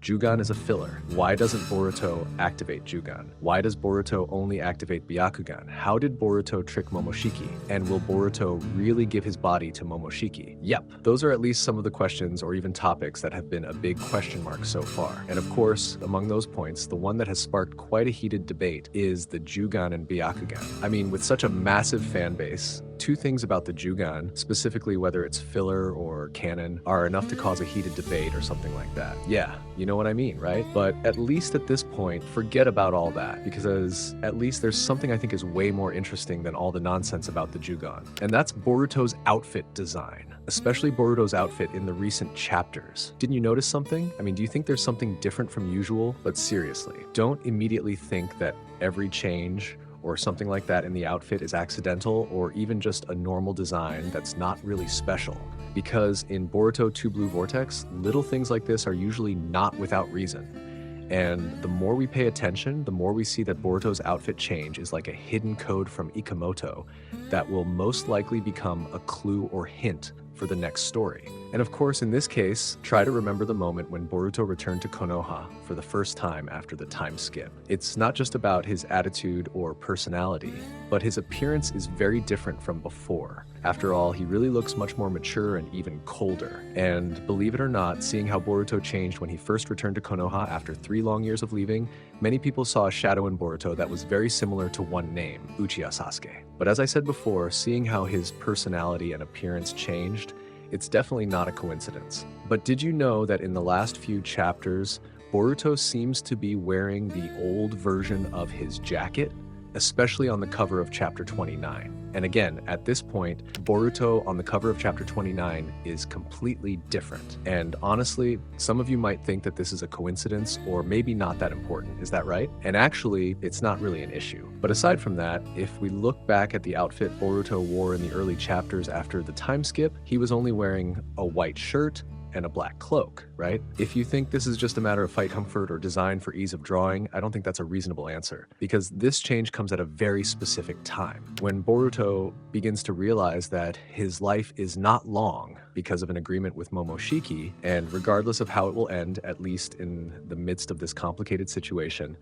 Jugan is a filler. Why doesn't Boruto activate Jugan? Why does Boruto only activate Byakugan? How did Boruto trick Momoshiki? And will Boruto really give his body to Momoshiki? Yep, those are at least some of the questions or even topics that have been a big question mark so far. And of course, among those points, the one that has sparked quite a heated debate is the Jugan and Byakugan. I mean, with such a massive fan base, two things about the Jugan, specifically whether it's filler or canon, are enough to cause a heated debate or something like that. Yeah, you know what I mean, right? But at least at this point, forget about all that, because at least there's something I think is way more interesting than all the nonsense about the Jugan. And that's Boruto's outfit design, especially Boruto's outfit in the recent chapters. Didn't you notice something? I mean, do you think there's something different from usual? But seriously, don't immediately think that every change or something like that in the outfit is accidental or even just a normal design that's not really special. Because in Boruto 2 Blue Vortex, little things like this are usually not without reason. And the more we pay attention, the more we see that Boruto's outfit change is like a hidden code from Ikemoto that will most likely become a clue or hint for the next story. And of course, in this case, try to remember the moment when Boruto returned to Konoha for the first time after the time skip. It's not just about his attitude or personality, but his appearance is very different from before. After all, he really looks much more mature and even colder. And believe it or not, seeing how Boruto changed when he first returned to Konoha after 3 long years of leaving, many people saw a shadow in Boruto that was very similar to one name, Uchiha Sasuke. But as I said before, seeing how his personality and appearance changed, it's definitely not a coincidence. But did you know that in the last few chapters, Boruto seems to be wearing the old version of his jacket, especially on the cover of chapter 29. And again, at this point, Boruto on the cover of chapter 29 is completely different. And honestly, some of you might think that this is a coincidence or maybe not that important. Is that right? And actually, it's not really an issue. But aside from that, if we look back at the outfit Boruto wore in the early chapters after the time skip, he was only wearing a white shirt and a black cloak, right? If you think this is just a matter of fight comfort or design for ease of drawing, I don't think that's a reasonable answer, because this change comes at a very specific time, when Boruto begins to realize that his life is not long because of an agreement with Momoshiki, and regardless of how it will end, at least in the midst of this complicated situation,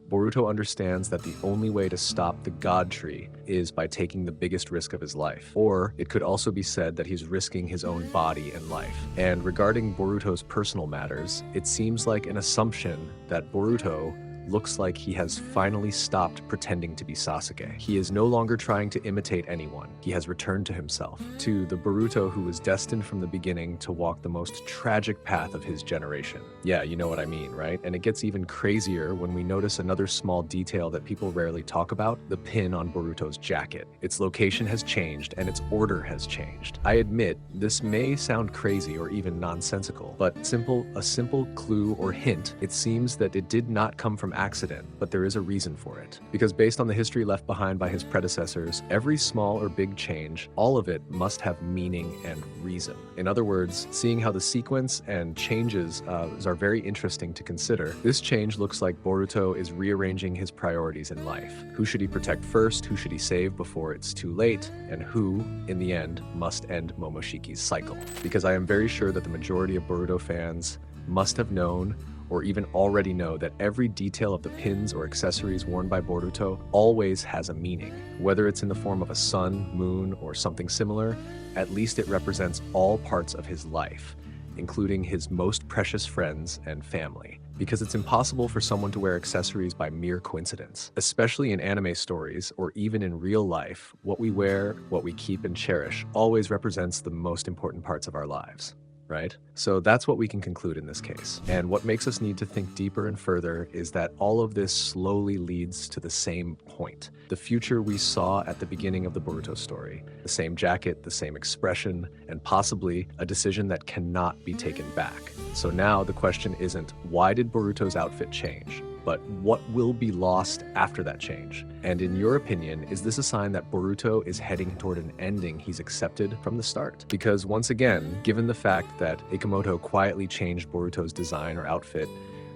Boruto understands that the only way to stop the God Tree is by taking the biggest risk of his life. Or it could also be said that he's risking his own body and life. And regarding Boruto's personal matters, it seems like an assumption that Boruto looks like he has finally stopped pretending to be Sasuke. He is no longer trying to imitate anyone. He has returned to himself, to the Boruto who was destined from the beginning to walk the most tragic path of his generation. Yeah, you know what I mean, right? And it gets even crazier when we notice another small detail that people rarely talk about, the pin on Boruto's jacket. Its location has changed and its order has changed. I admit, this may sound crazy or even nonsensical, but a simple clue or hint, it seems that it did not come from accident, but there is a reason for it. Because based on the history left behind by his predecessors, every small or big change, all of it must have meaning and reason. In other words, seeing how the sequence and changes are very interesting to consider, this change looks like Boruto is rearranging his priorities in life. Who should he protect first? Who should he save before it's too late? And who, in the end, must end Momoshiki's cycle? Because I am very sure that the majority of Boruto fans must have known or even already know that every detail of the pins or accessories worn by Boruto always has a meaning. Whether it's in the form of a sun, moon, or something similar, at least it represents all parts of his life, including his most precious friends and family. Because it's impossible for someone to wear accessories by mere coincidence. Especially in anime stories, or even in real life, what we wear, what we keep and cherish, always represents the most important parts of our lives. Right? So that's what we can conclude in this case. And what makes us need to think deeper and further is that all of this slowly leads to the same point. The future we saw at the beginning of the Boruto story. The same jacket, the same expression, and possibly a decision that cannot be taken back. So now the question isn't, why did Boruto's outfit change? But what will be lost after that change? And in your opinion, is this a sign that Boruto is heading toward an ending he's accepted from the start? Because once again, given the fact that Ikemoto quietly changed Boruto's design or outfit,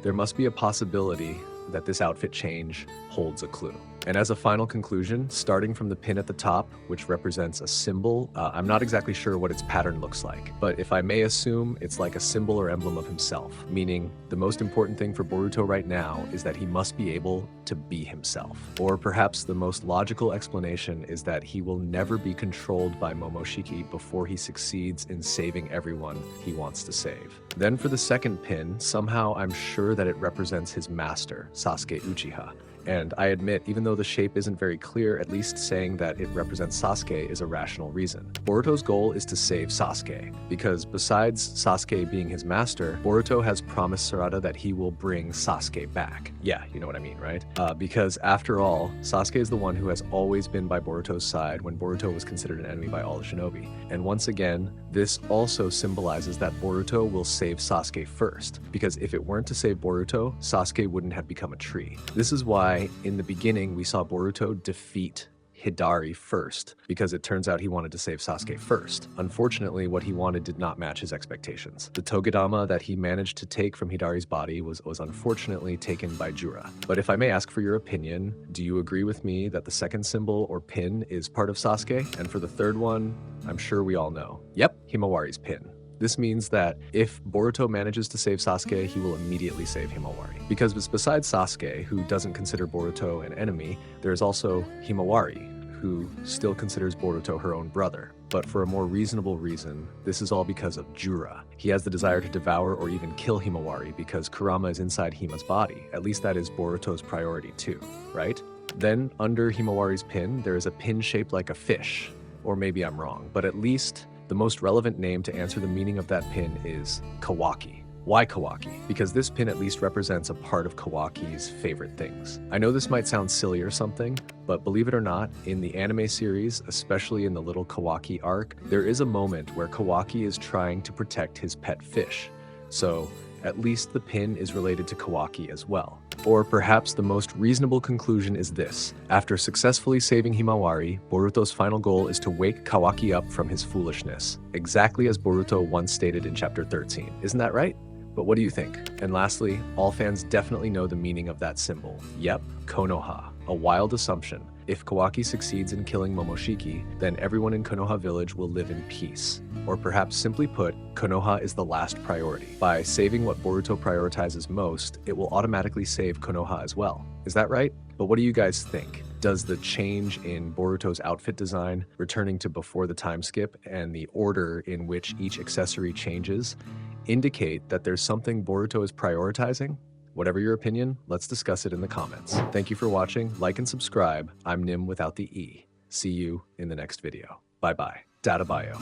there must be a possibility that this outfit change holds a clue. And as a final conclusion, starting from the pin at the top, which represents a symbol, I'm not exactly sure what its pattern looks like, but if I may assume, it's like a symbol or emblem of himself, meaning the most important thing for Boruto right now is that he must be able to be himself. Or perhaps the most logical explanation is that he will never be controlled by Momoshiki before he succeeds in saving everyone he wants to save. Then for the second pin, somehow I'm sure that it represents his master, Sasuke Uchiha. And I admit, even though the shape isn't very clear, at least saying that it represents Sasuke is a rational reason. Boruto's goal is to save Sasuke, because besides Sasuke being his master, Boruto has promised Sarada that he will bring Sasuke back. Yeah, you know what I mean, right? Because after all, Sasuke is the one who has always been by Boruto's side when Boruto was considered an enemy by all the shinobi. And once again, this also symbolizes that Boruto will save Sasuke first, because if it weren't to save Boruto, Sasuke wouldn't have become a tree. This is why in the beginning we saw Boruto defeat Hidari first, because it turns out he wanted to save Sasuke first. Unfortunately, what he wanted did not match his expectations. The Togodama that he managed to take from Hidari's body was unfortunately taken by Jura. But if I may ask for your opinion, do you agree with me that the second symbol or pin is part of Sasuke? And for the third one, I'm sure we all know. Yep, Himawari's pin. This means that if Boruto manages to save Sasuke, he will immediately save Himawari. Because besides Sasuke, who doesn't consider Boruto an enemy, there's also Himawari, who still considers Boruto her own brother. But for a more reasonable reason, this is all because of Jura. He has the desire to devour or even kill Himawari because Kurama is inside Hima's body. At least that is Boruto's priority too, right? Then under Himawari's pin, there is a pin shaped like a fish. Or maybe I'm wrong, but at least the most relevant name to answer the meaning of that pin is Kawaki. Why Kawaki? Because this pin at least represents a part of Kawaki's favorite things. I know this might sound silly or something, but believe it or not, in the anime series, especially in the little Kawaki arc, there is a moment where Kawaki is trying to protect his pet fish. So at least the pin is related to Kawaki as well. Or perhaps the most reasonable conclusion is this. After successfully saving Himawari, Boruto's final goal is to wake Kawaki up from his foolishness, exactly as Boruto once stated in chapter 13. Isn't that right? But what do you think? And lastly, all fans definitely know the meaning of that symbol. Yep, Konoha, a wild assumption. If Kawaki succeeds in killing Momoshiki, then everyone in Konoha village will live in peace. Or perhaps simply put, Konoha is the last priority. By saving what Boruto prioritizes most, it will automatically save Konoha as well. Is that right? But what do you guys think? Does the change in Boruto's outfit design, returning to before the time skip, and the order in which each accessory changes, indicate that there's something Boruto is prioritizing? Whatever your opinion, let's discuss it in the comments. Thank you for watching, like and subscribe. I'm Nim without the E. See you in the next video. Bye bye. Data bio.